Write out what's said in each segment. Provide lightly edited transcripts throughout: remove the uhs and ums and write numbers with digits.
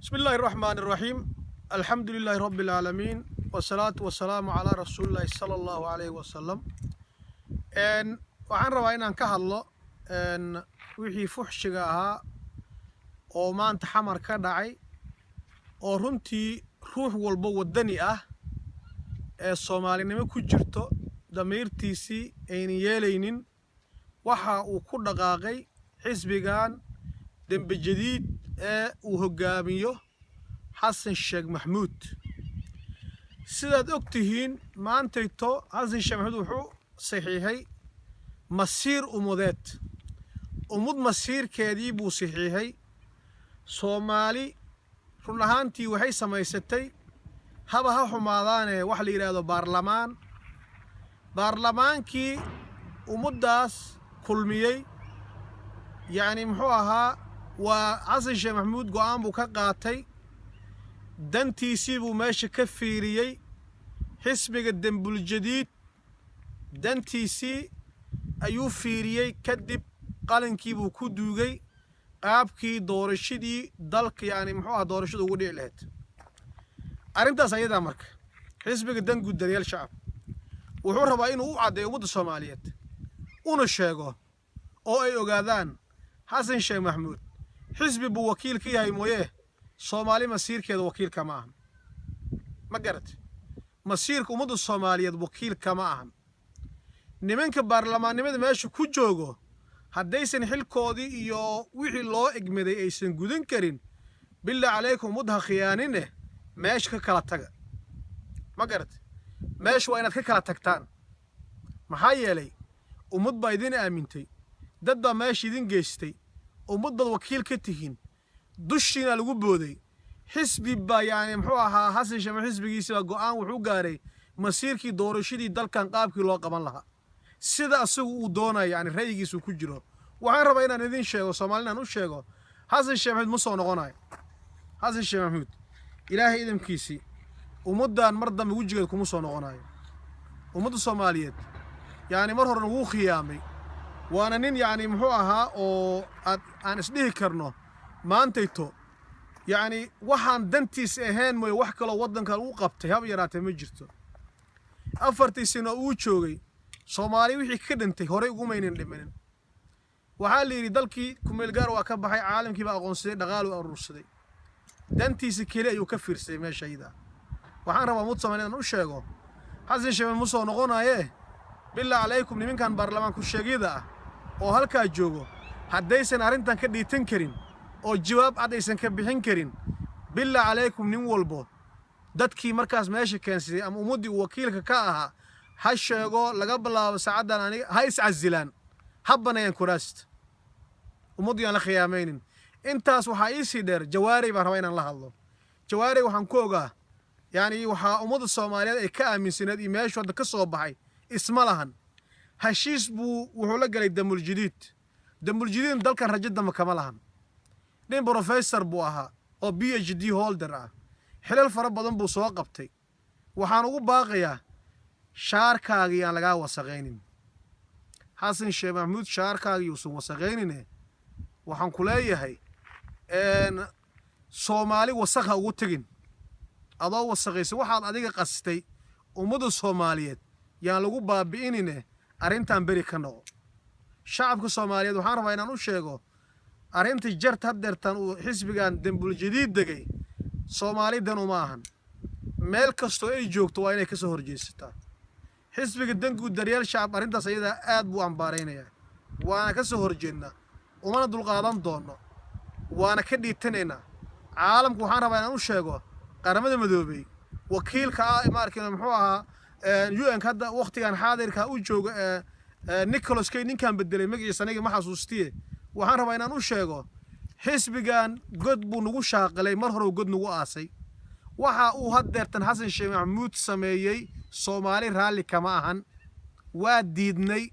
بسم الله الرحمن الرحيم. الحمد لله رب العالمين والصلاة والسلام على رسول الله صلى الله عليه وسلم. waxaan rabaa inaan ka hadlo wixii fuxshiga ahaa oo maanta xamar ka dhacay oo runtii ruux walba wadani ah ee Soomaalinimo ku jirto damiirtiisii ayna yeelaynin waxa uu ku dhaqaaqay xisbigan dambe jadiid ee uu hogaamiyo Xasan Sheekh Maxamuud. sidaad ogtihiin maantayto Xasan Sheekh Maxamuud wuxuu saxiixay masiir umudeed umud masiirkeedii buu saxiixay. Soomaali run ahaantii waxay samaysatay haba ha xumaadaane wax la yiraahdo baarlamaankii umuddaas kulmiyey yani muxuu ahaa waa Xasan Sheekh Maxamuud go'aan buu ka qaatay dantiisii buu meesha ka fiiriyey xisbiga dambul jadiid dantiisii ayuu fiiriyey kadib qalinkii buu ku duugay qaabkii doorashadii dalka yani muxuu ahaa doorashada ugu dhici lahayd. arrintaas ayada marka xisbiga dan guud daryeel shacab wuxuu rabaa inuu u cadeeyo ummadda Soomaaliyeed una sheego oo ay ogaadaan Xasan Sheekh Maxamuud xisbi buu wakiil ka yahay mooyee Soomaali masiirkeeda wakiil kama ahan. ma garat masiirka ummadda Soomaaliyeed wakiil kama ahan. nimanka baarlamaannimada meesha ku joogo haddaysan xilkoodii iyo wixii loo egmaday aysan gudan karin bilaa calaykum mudda khiyaanine meesha ka kala taga. ma garat meesha waa inaad ka kala tagtaan. maxaa yeelay ummad baa idin aamintay, dad baa meesha idin geystay, ummad baad wakiil ka tihiin, dushiina lagu booday. xisbi baa yani muxuu ahaa Xasan Sheekh xisbigiisa baa go'aan wuxuu gaaray masiirkii doorashadii dalkan qaabkii loo qaban lahaa sida asagu uu doonayo yani ra'yigiisu ku jiro. waxaan rabaa inaan idin sheego Soomaalina u sheego Xasan Sheekh Maxamuud ma soo noqonayo. Xasan Sheekh Maxamuud ilaahay idinkiisii ummaddan mar dambe wajigeed kuma soo noqonayo. ummadda Soomaaliyeed yani mar hore wuu khiyaamay, waana nin yani muxuu ahaa oo aan isdhihi karno maantayto yani waxaan dantiis ahayn mooy wax kale wadankan uu qabtay hab yaraatay ma jirto. 4 sano uu joogay Soomaali wixii ka dhintay hore ugu maynin dhimanin. waxaa la yiri dalkii kumeel gaar waa ka baxay, caalamkii baa aqoonsaday, dhaqaal u urursaday, dantiisa kale ayuu ka fiirsay meeshayda. waxaan rabaa mud Soomaaliyeed u sheego Xasan Sheekh ma soo noqonaye bilaa calaykum nimankan baarlamaanku sheegida ah oo halkaa joogo haddaysan arrintan ka dhiitan karin oo jawaab cad aysan ka bixin karin bilaa calaykum nin walbo dadkii markaas meesha keensaday ama ummadii uu wakiilka ka ahaa ha sheego laga bilaabo saacadan aniga ha iscazilaan habbanayaan kuraasta ummadii aan la khiyaamaynin. intaas waxaa ii sii dheer Jawaari baan rabaa inaan la hadlo. Jawaari waxaan ku ogaa yani waxaa ummadda Soomaaliyeed ay ka aaminsaneed iyo meeshu hadda ka soo baxay isma lahan. heshiis buu wuxuu la galay dambul jadiid dalkan rajo dambe kama lahan. nin professor buu ahaa oo PhD holder ah, xilal fara badan buu soo qabtay. waxaan ugu baaqayaa shaarkaagii aan lagaa wasaqaynin. Xasan Sheekh Maxamuud shaarkaagii uusan wasaqaynine waxaan ku leeyahay Soomaali wasakha ugu tagin adoo wasaqaysa waxaad adiga qastay ummadda Soomaaliyeed yaan lagu baabi'inine arrintan beri ka noqo. shacabka Soomaaliyeed waxaan rabaa inaan u sheego arrintii jarta hadeertan uu xisbigan dambul jadiid degay Soomaalidan uma ahan. meel kastoo ay joogto waa inay ka soo horjeesataa. xisbiga dan guud daryeel shacab arrintaas ayada aad buu ambaaraynayaa, waana ka soo horjeednaa, umana dulqaadan doono, waana ka dhiitanaynaa. caalamku waxaan rabaa inaan u sheego qaramada midoobay wakiilka markii muxuu ahaa UN hadda waqtigan xaadirka u joogo Nicholas Kay ninkan bedelay magaciisa aniga ma xasuustiye. waxaan rabaa inaan u sheego xisbigan god buu nagu shaaqalay, mar hore god nagu aasay. waxa uu hadeertan Xasan Sheekh Maxamuud sameeyay Soomaali raalli kama ahan. waa diidnay,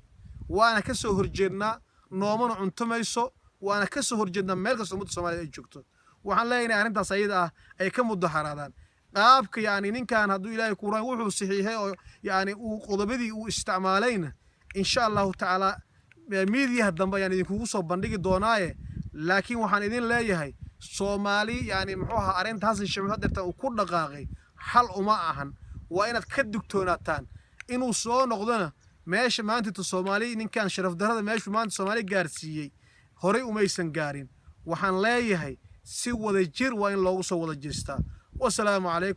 waana ka soo horjeednaa, noomana cuntumayso, waana ka soo horjeednaa meel kasta ummadda Soomaaliyeed ay joogto. waxaan leeyahay arrintaas ayada ah ay ka mudaharaadaan qaabka yani ninkan hadduu ilaahay ku raayo wuxuu saxiixay oo yani uu qodobadii uu isticmaalayna insha Allah ta'ala miidiyaha dambe ayaan idinkugu soo bandhigi doonaaye. laakiin waxaan idin leeyahay Soomaali yani muxuu ahaa arrinta Xasan Sheekh Maxamuud dirta uu ku dhaqaaqay xal uma ahan waa inaad ka digtoonataan inuu soo noqdona meesha maanta Soomaali ninkan sharaf darrada meesha maanta Soomaali gaarsiiyay horay umaysan gaarin waxaan leeyahay si wada jir waa in loogu soo wada jeestaa wassalaamu calaykum